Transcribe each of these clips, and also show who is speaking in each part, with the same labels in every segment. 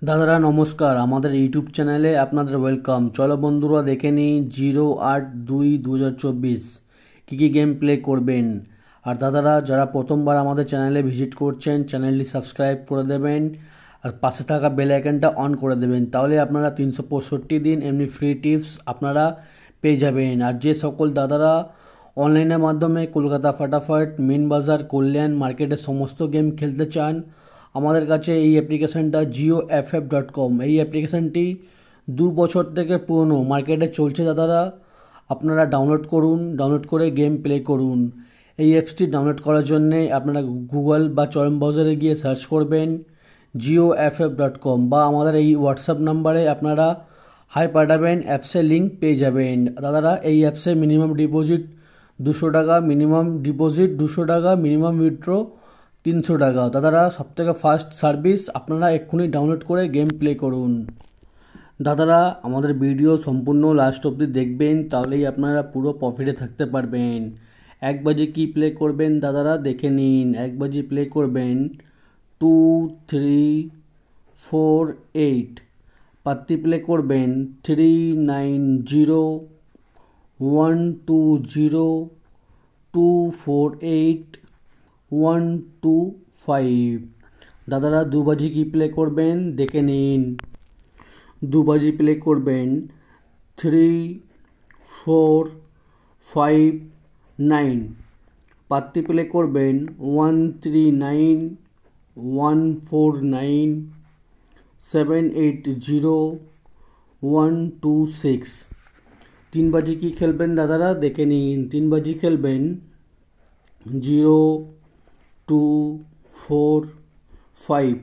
Speaker 1: দাদারা নমস্কার, আমাদের ইউটিউব চ্যানেলে আপনাদের ওয়েলকাম। চলো বন্ধুরা দেখে নিই 08/2/2024 কী কী গেম প্লে করবেন। আর দাদারা যারা প্রথমবার আমাদের চ্যানেলে ভিজিট করছেন, চ্যানেলটি সাবস্ক্রাইব করে দেবেন আর পাশে থাকা বেল আইকনটা অন করে দেবেন, তাহলে আপনারা 365 দিন এমনি ফ্রি টিপস আপনারা পেয়ে যাবেন। আর যে সকল দাদারা অনলাইনের মাধ্যমে কলকাতা ফাটাফাট, মিন বাজার, কল্যাণ মার্কেটের সমস্ত গেম খেলতে চান, আমাদের কাছে এই অ্যাপ্লিকেশানটা GeoFF.com, এই অ্যাপ্লিকেশানটি 2 বছর থেকে পুরনো, মার্কেটে চলছে দাদারা। আপনারা ডাউনলোড করুন, ডাউনলোড করে গেম প্লে করুন। এই অ্যাপসটি ডাউনলোড করার জন্যে আপনারা গুগল বা চরম ব্রাউজারে গিয়ে সার্চ করবেন GeoFF.com, বা আমাদের এই হোয়াটসঅ্যাপ নাম্বারে আপনারা হাই পাঠাবেন, অ্যাপসের লিঙ্ক পেয়ে যাবেন। দাদারা এই অ্যাপসে মিনিমাম ডিপোজিট 200 টাকা, মিনিমাম ডিপোজিট 200 টাকা, মিনিমাম উইথড্র 300 টাকা। দাদারা সবথেকে ফাস্ট সার্ভিস, আপনারা এক্ষুনি ডাউনলোড করে গেম প্লে করুন। দাদারা আমাদের ভিডিও সম্পূর্ণ লাস্ট অবধি দেখবেন, তাহলেই আপনারা পুরো প্রফিটে থাকতে পারবেন। 1 বাজি কি প্লে করবেন দাদারা দেখে নিন। 1 বাজি প্লে করবেন 2348, পাত্তি প্লে করবেন 390120248125। দাদারা 2 বাজি কি প্লে করবেন দেখে নিন। 2 বাজি প্লে করবেন 3459, পাত্তি প্লে করবেন 139149780126। 3 বাজি কি খেলবেন দাদারা দেখে নিন। 3 বাজি খেলবেন 0245,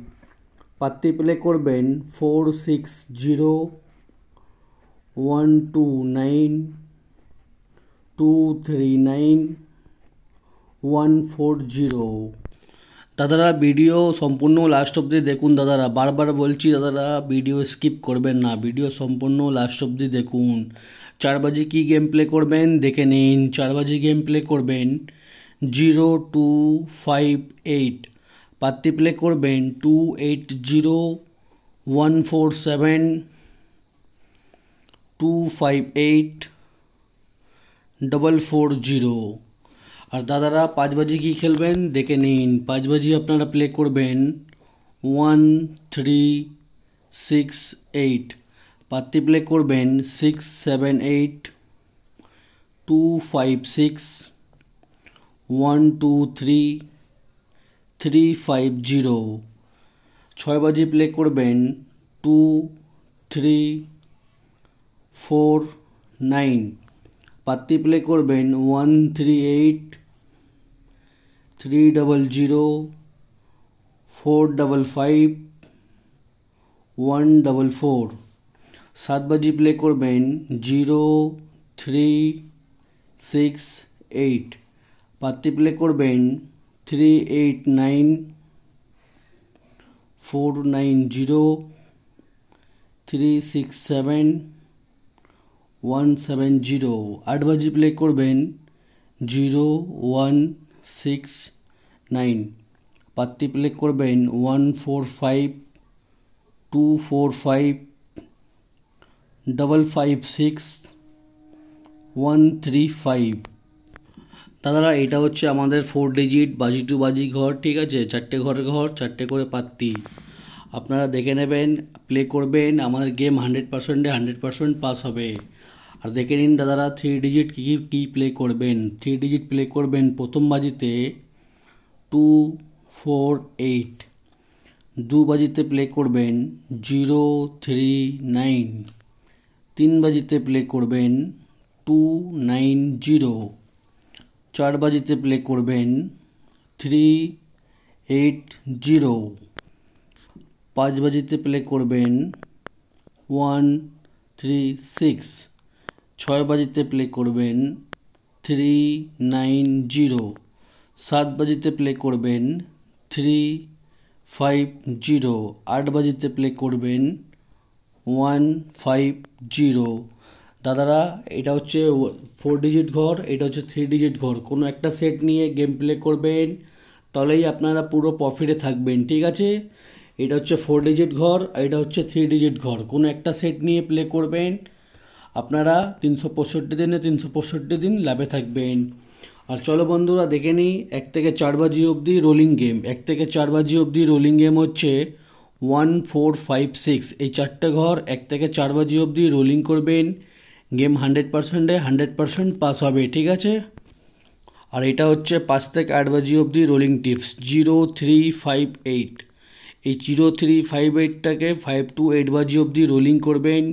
Speaker 1: পাত্তি প্লে করবেন 460129239140। দাদারা ভিডিও সম্পূর্ণ লাস্ট অবধি দেখুন। দাদারা বারবার বলছি, দাদারা ভিডিও স্কিপ করবেন না, ভিডিও সম্পূর্ণ লাস্ট অবধি দেখুন। 4 বাজি কি গেম প্লে করবেন দেখে নিন। 4 বাজি গেম প্লে করবেন 0258, পাত্তি প্লে করবেন 280147258440। আর দাদারা 5 বাজি কি খেলবেন দেখে নিন। 5 বাজি আপনারা প্লে করবেন 1368, পাত্তি প্লে করবেন 678256123350। 6 বাজি প্লে করবেন 2349, পাত্তি প্লে করবেন 138300455144। 7 বাজি প্লে করবেন 0368, পাত্তি প্লে করবেন 389490367170। 8 বাজি প্লে করবেন 0169, পাত্তি প্লে করবেন 145245563135। দাদারা এটা হচ্ছে আমাদের 4 ডিজিট বাজি টু বাজি ঘর, ঠিক আছে? 4টে ঘরের ঘর, 4টে করে পাত্তি আপনারা দেখে নেবেন, প্লে করবেন, আমাদের গেম 100% পাস হবে। আর দেখে নিন দাদারা 3 ডিজিট কী প্লে করবেন। 3 ডিজিট প্লে করবেন প্রথম বাজিতে 248, 2 বাজিতে প্লে করবেন 039, 3 বাজিতে প্লে করবেন 290, 4 বাজিতে প্লে করবেন 380, 5 বাজিতে প্লে করবেন 136, 6 বাজিতে প্লে করবেন 390, 7 বাজিতে প্লে করবেন 350, 8 বাজিতে প্লে করবেন 150। দাদারা এটা হচ্ছে 4 ডিজিট ঘর, এটা হচ্ছে 3 ডিজিট ঘর। কোনো একটা সেট নিয়ে গেম প্লে করবেন, তাহলেই আপনারা পুরো প্রফিটে থাকবেন, ঠিক আছে? এটা হচ্ছে 4 ডিজিট ঘর, আর এটা হচ্ছে 3 ডিজিট ঘর। কোনো একটা সেট নিয়ে প্লে করবেন, আপনারা 365 দিনে 365 দিন লাভে থাকবেন। আর চলো বন্ধুরা দেখে নিই 1 থেকে 4 বাজি অবধি রোলিং গেম। 1 থেকে 4 বাজি অবধি রোলিং গেম হচ্ছে 1 4 5 6। এই 4টে ঘর 1 থেকে 4 বাজি অবধি রোলিং করবেন, গেম 100%-এ 100% পাস হবে, ঠিক আছে। আর এটা হচ্ছে 5 থেকে 8 বাজি অবধি রোলিং টিপস 0 3 5 8। এই 0 3 5 8টাকে 5 to 8 বাজি অবধি রোলিং করবেন,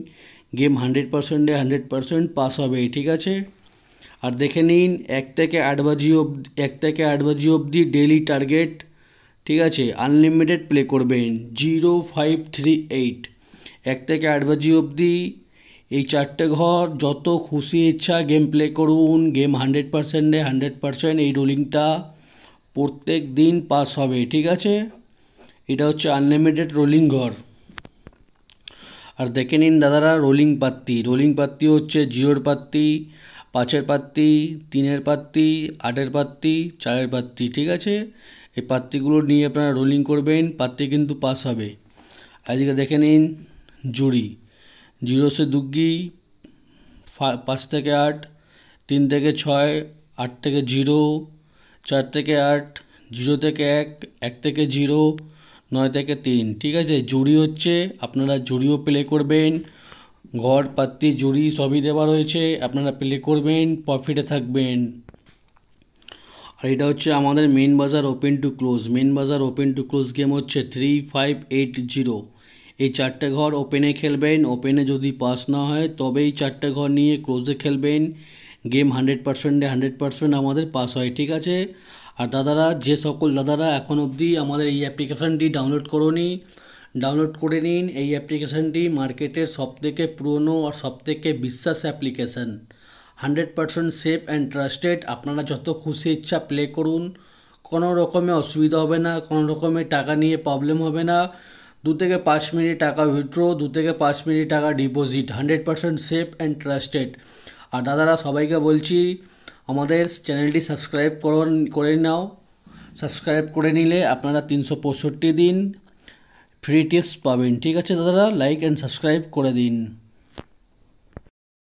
Speaker 1: গেম 100%-এ 100% পাস হবে, ঠিক আছে। আর দেখে নিন 1 থেকে 8 বাজি অবধি 1 থেকে 8 বাজি অবধি ডেইলি টার্গেট, ঠিক আছে। আনলিমিটেড প্লে করবেন 0 5 3 8। 1 থেকে 8 বাজি অবধি এই 4টে ঘর যত খুশি ইচ্ছা গেম প্লে করুন, গেম 100%-এ 100% এই রোলিংটা প্রত্যেক দিন পাস হবে, ঠিক আছে। এটা হচ্ছে আনলিমিটেড রোলিং ঘর। আর দেখে নিন দাদারা রোলিং পাত্তি। রোলিং পাত্তি হচ্ছে 0-এর পাত্তি, 5-এর পাত্তি, 3-এর পাত্তি, 8-এর পাত্তি, 4-এর পাত্তি, ঠিক আছে। এই পাত্তিগুলো নিয়ে আপনারা রোলিং করবেন, পাত্তি কিন্তু পাস হবে। আজকে দেখে নিন জুড়ি 0 से দুগ্গি, 5 থেকে 8, 3 থেকে 6, 8 থেকে 0, 4 থেকে 8, 0 থেকে 1, 1 থেকে 0, 9 থেকে 3, ঠিক আছে। জুড়ি হচ্ছে আপনারা জুড়িও প্লে করবেন, ঘর পাত্তি জুড়ি সবই দেওয়া রয়েছে, আপনারা প্লে করবেন, প্রফিটে থাকবেন। আর এটা হচ্ছে আমাদের মেন বাজার ওপেন টু ক্লোজ। মেন বাজার ওপেন টু ক্লোজ গেম হচ্ছে 3 5 8 0। এই 4টে ঘর ওপেনে খেলবেন, ওপেনে যদি পাস না হয় তবে এই 4টে ঘর নিয়ে ক্লোজে খেলবেন, গেম 100%-এ 100% আমাদের পাস হয়, ঠিক আছে। আর দাদারা, যে সকল দাদারা এখন অবধি আমাদের এই অ্যাপ্লিকেশানটি ডাউনলোড করোনি, ডাউনলোড করে নিন। এই অ্যাপ্লিকেশানটি মার্কেটের সবথেকে পুরনো আর সবথেকে বিশ্বাস অ্যাপ্লিকেশান, 100% সেফ অ্যান্ড ট্রাস্টেড। আপনারা যত খুশি ইচ্ছা প্লে করুন, কোনো রকমের অসুবিধা হবে না, কোনো রকমের টাকা নিয়ে প্রবলেম হবে না। 2 থেকে 5 মিনিট টাকা উইথড্র, 2 থেকে 5 মিনিট টাকা ডিপোজিট, 100% সেফ অ্যান্ড ট্রাস্টেড। আর দাদারা সবাইকে বলছি আমাদের চ্যানেলটি সাবস্ক্রাইব করে নাও। সাবস্ক্রাইব করে নিলে আপনারা 365 দিন ফ্রি টিপস পাবেন, ঠিক আছে দাদারা। লাইক অ্যান্ড সাবস্ক্রাইব করে দিন।